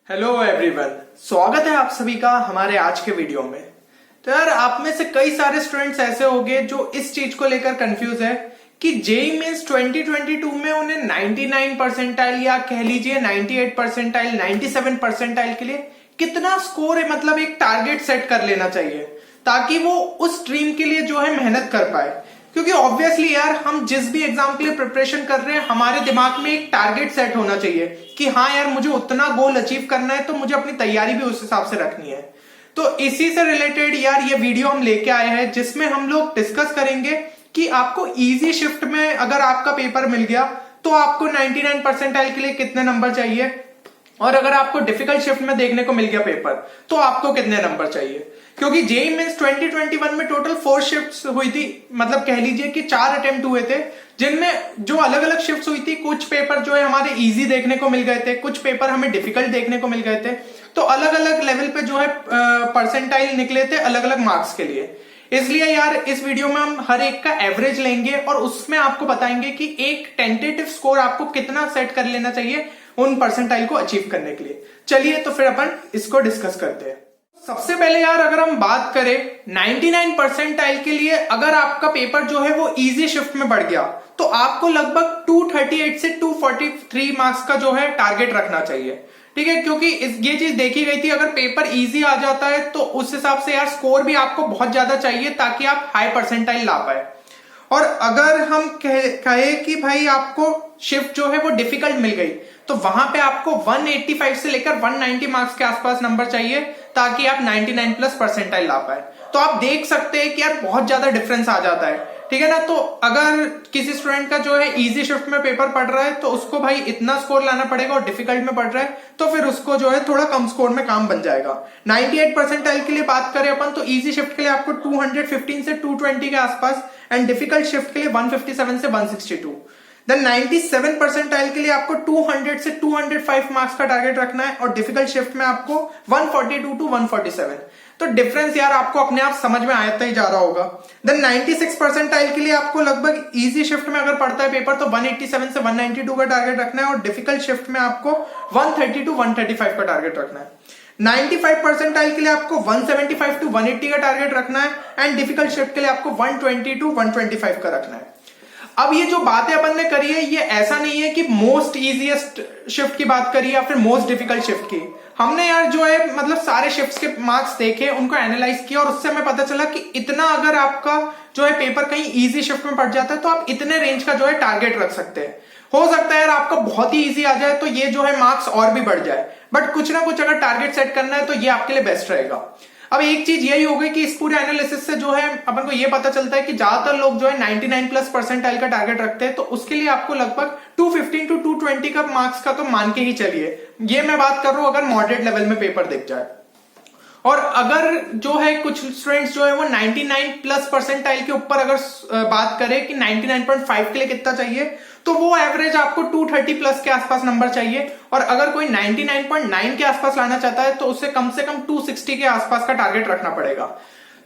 Hello everyone, स्वागत है आप सभी का हमारे आज के वीडियो में। तो यार आप में से कई सारे स्टूडेंट्स ऐसे होंगे जो इस चीज को लेकर कंफ्यूज है कि जेईई मेंस 2022 में उन्हें 99 परसेंटाइल या कह लीजिए 98 परसेंटाइल 97 परसेंटाइल के लिए कितना स्कोर है, मतलब एक टारगेट सेट कर लेना चाहिए ताकि वो उस स्ट्रीम के लिए जो है मेहनत कर पाए। क्योंकि ऑब्वियसली यार हम जिस भी एग्जाम के लिए प्रिपरेशन कर रहे हैं हमारे दिमाग में एक टारगेट सेट होना चाहिए कि हाँ यार मुझे उतना गोल अचीव करना है, तो मुझे अपनी तैयारी भी उस हिसाब से रखनी है। तो इसी से रिलेटेड यार ये वीडियो हम लेके आए हैं जिसमें हम लोग डिस्कस करेंगे कि आपको इजी शिफ्ट में अगर आपका पेपर मिल गया तो आपको 99 परसेंटाइल के लिए कितने नंबर चाहिए, और अगर आपको डिफिकल्ट शिफ्ट में देखने को मिल गया पेपर तो आपको कितने नंबर चाहिए। क्योंकि जेईई मेंस 2021 में टोटल 4 शिफ्ट्स हुई थी, मतलब कह लीजिए कि 4 अटेम्प्ट हुए थे जिनमें जो अलग अलग शिफ्ट्स हुई थी, कुछ पेपर जो है हमारे इजी देखने को मिल गए थे, कुछ पेपर हमें डिफिकल्ट देखने को मिल गए थे। तो अलग अलग लेवल पे जो है परसेंटाइल निकले थे अलग अलग मार्क्स के लिए। इसलिए यार इस वीडियो में हम हर एक का एवरेज लेंगे और उसमें आपको बताएंगे कि एक टेंटेटिव स्कोर आपको कितना सेट कर लेना चाहिए उन परसेंटाइल को अचीव करने के लिए। चलिए तो फिर अपन इसको डिस्कस करते हैं। सबसे पहले यार अगर हम बात करें 99 परसेंटाइल के लिए, अगर आपका पेपर जो है वो इजी शिफ्ट में बढ़ गया तो आपको लगभग 238 से 243 मार्क्स का जो है टारगेट रखना चाहिए। ठीक है, क्योंकि ये चीज देखी गई थी, अगर पेपर इजी आ जाता है तो उस हिसाब से यार स्कोर भी आपको बहुत ज्यादा चाहिए ताकि आप हाई परसेंटाइल ला पाए। और अगर हम कहे कि भाई आपको शिफ्ट जो है वो डिफिकल्ट मिल गई तो वहां पे आपको 185 से लेकर 190 मार्क्स के आसपास नंबर चाहिए ताकि आप 99 प्लस परसेंटाइल ला पाए। तो आप देख सकते हैं कि यार बहुत ज्यादा डिफरेंस आ जाता है। ठीक है ना। तो अगर किसी स्टूडेंट का जो है इजी शिफ्ट में पेपर पढ़ रहा है तो उसको भाई इतना स्कोर लाना पड़ेगा, और डिफिकल्ट में पढ़ रहा है तो फिर उसको जो है थोड़ा कम स्कोर में काम बन जाएगा। 98 परसेंटाइल के लिए बात करें अपन तो इजी शिफ्ट के लिए आपको 215 से 220 के आसपास, एंड डिफिकल्ट शिफ्ट के लिए 157 से 162। देन 97 परसेंटाइल के लिए आपको 200 से 205 मार्क्स का टारगेट रखना है, और डिफिकल्ट शिफ्ट में आपको 142 टू 147। तो डिफरेंस यार आपको अपने आप समझ में आता ही जा रहा होगा। देन 96 परसेंटाइल के लिए आपको लगभग इजी शिफ्ट में अगर पढ़ता है पेपर तो 187 से 192 का टारगेट रखना है, और डिफिकल्ट शिफ्ट में आपको 130 टू 135 का टारगेट रखना है। 95 परसेंटाइल के लिए आपको 175 टू 180 का टारगेट रखना है, एंड डिफिकल्ट शिफ्ट के लिए आपको 120 टू 125 का रखना है। अब ये जो बातें अपन ने करी है ये ऐसा नहीं है कि मोस्ट इजीएस्ट शिफ्ट की बात करी या फिर मोस्ट डिफिकल्ट शिफ्ट की। हमने यार जो है मतलब सारे शिफ्ट्स के मार्क्स देखे, उनको एनालाइज किया, और उससे हमें पता चला कि इतना अगर आपका जो है पेपर कहीं इजी शिफ्ट में पड़ जाता है तो आप इतने रेंज का जो है टारगेट रख सकते हैं। हो सकता है यार आपका बहुत ही इजी आ जाए तो ये जो है मार्क्स और भी बढ़ जाए, बट कुछ ना कुछ अगर टारगेट सेट करना है तो ये आपके लिए बेस्ट रहेगा। अब एक चीज यही हो गई कि इस पूरे एनालिसिस से जो है अपन को ये पता चलता है कि ज्यादातर लोग जो है 99 प्लस परसेंटाइल का टारगेट रखते हैं, तो उसके लिए आपको लगभग 215 टू 220 का मार्क्स का तो मान के ही चलिए। ये मैं बात कर रहा हूं अगर मॉडरेट लेवल में पेपर दिख जाए। और अगर जो है कुछ स्टूडेंट्स जो है वो 99 प्लस परसेंटाइल के ऊपर अगर बात करें कि 99.5 के लिए कितना चाहिए, तो वो एवरेज आपको 230 प्लस के आसपास नंबर चाहिए। और अगर कोई 99.9 के आसपास लाना चाहता है तो उससे कम 260 के आसपास का टारगेट रखना पड़ेगा।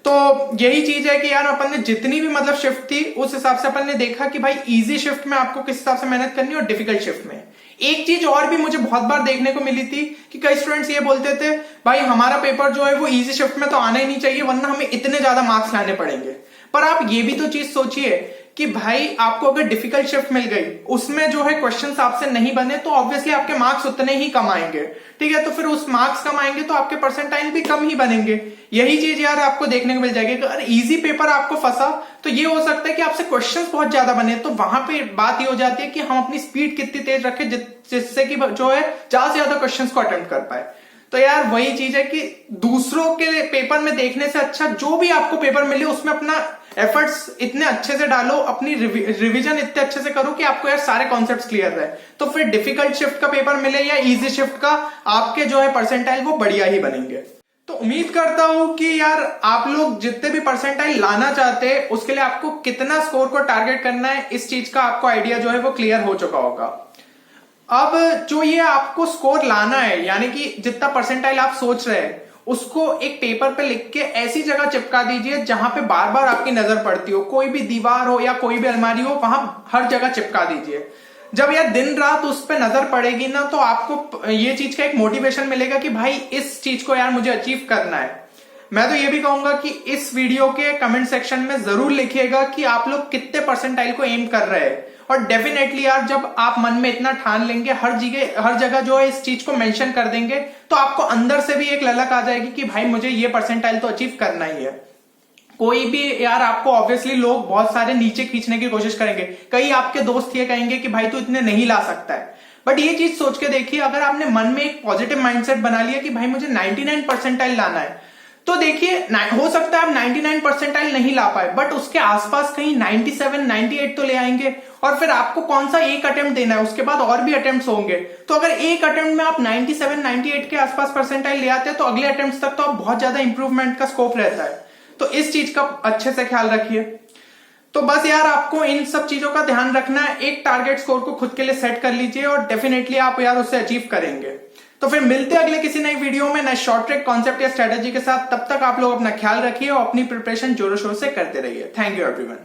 तो यही चीज है कि यार अपन ने जितनी भी मतलब शिफ्ट थी उस हिसाब से अपन ने देखा कि भाई इजी शिफ्ट में आपको किस हिसाब से मेहनत करनी है और डिफिकल्ट शिफ्ट में। एक चीज और भी मुझे बहुत बार देखने को मिली थी कि कई स्टूडेंट्स ये बोलते थे भाई हमारा पेपर जो है वो इजी शिफ्ट में तो आना ही नहीं चाहिए वरना हमें इतने ज्यादा मार्क्स लाने पड़ेंगे। पर आप ये भी तो चीज सोचिए कि भाई आपको अगर डिफिकल्ट शिफ्ट मिल गई, उसमें जो है क्वेश्चंस आपसे नहीं बने तो ऑब्वियसली आपके मार्क्स उतने ही कम आएंगे। ठीक है, तो फिर उस मार्क्स कम आएंगे तो आपके परसेंटाइल भी कम ही बनेंगे। यही चीज यार आपको देखने को मिल जाएगी। अगर इजी पेपर आपको फंसा तो ये हो सकता है कि आपसे क्वेश्चंस बहुत ज्यादा बने, तो वहां पे बात ये हो जाती है कि हम अपनी स्पीड कितनी तेज रखें जिससे कि जो है ज्यादा से ज्यादा क्वेश्चंस को अटेम्प्ट कर पाए। तो यार वही चीज है कि दूसरों के पेपर में देखने से अच्छा जो भी आपको पेपर मिले उसमें अपना एफर्ट्स इतने अच्छे से डालो, अपनी रिवीजन इतने अच्छे से करो कि आपको यार सारे कॉन्सेप्ट्स क्लियर रहे। तो फिर डिफिकल्ट शिफ्ट का पेपर मिले या इजी शिफ्ट का, आपके जो है परसेंटाइल वो बढ़िया ही बनेंगे। तो उम्मीद करता हूं कि यार आप लोग जितने भी परसेंटाइल लाना चाहते हैं उसके लिए आपको कितना स्कोर को टारगेट करना है इस चीज का आपको आइडिया जो है वो क्लियर हो चुका होगा। अब जो ये आपको स्कोर लाना है, यानी कि जितना परसेंटाइल आप सोच रहे हैं उसको एक पेपर पे लिख के ऐसी जगह चिपका दीजिए जहां पे बार बार आपकी नजर पड़ती हो, कोई भी दीवार हो या कोई भी अलमारी हो वहां हर जगह चिपका दीजिए। जब यार दिन रात उस पर नजर पड़ेगी ना, तो आपको ये चीज का एक मोटिवेशन मिलेगा कि भाई इस चीज को यार मुझे अचीव करना है। मैं तो ये भी कहूंगा कि इस वीडियो के कमेंट सेक्शन में जरूर लिखिएगा कि आप लोग कितने परसेंटाइल को एम कर रहे हैं। और डेफिनेटली यार जब आप मन में इतना ठान लेंगे, हर जगह जो है इस चीज को मेंशन कर देंगे, तो आपको अंदर से भी एक ललक आ जाएगी कि भाई मुझे ये परसेंटाइल तो अचीव करना ही है। कोई भी यार आपको ऑब्वियसली लोग बहुत सारे नीचे खींचने की कोशिश करेंगे, कई आपके दोस्त ये कहेंगे कि भाई तू इतने नहीं ला सकता है। बट ये चीज सोच के देखिए, अगर आपने मन में एक पॉजिटिव माइंडसेट बना लिया कि भाई मुझे 99 परसेंटाइल लाना है, तो देखिए हो सकता है आप 99 परसेंटाइल नहीं ला पाए, बट उसके आसपास कहीं 97, 98 तो ले आएंगे। और फिर आपको कौन सा एक अटेम्प्ट देना है, उसके बाद और भी अटेम्प्ट्स होंगे। तो अगर एक अटेम्प्ट में आप 97, 98 के आसपास परसेंटाइल ले आते हैं, तो अगले अटेम्प्ट तक तो आप बहुत ज्यादा इंप्रूवमेंट का स्कोप रहता है। तो इस चीज का अच्छे से ख्याल रखिए। तो बस यार आपको इन सब चीजों का ध्यान रखना है, एक टारगेट स्कोर को खुद के लिए सेट कर लीजिए और डेफिनेटली आप यार उससे अचीव करेंगे। तो फिर मिलते हैं अगले किसी नई वीडियो में नए शॉर्ट ट्रिक, कॉन्सेप्ट या स्ट्रेटेजी के साथ। तब तक आप लोग अपना ख्याल रखिए और अपनी प्रिपरेशन जोरों शोर से करते रहिए। Thank you everyone.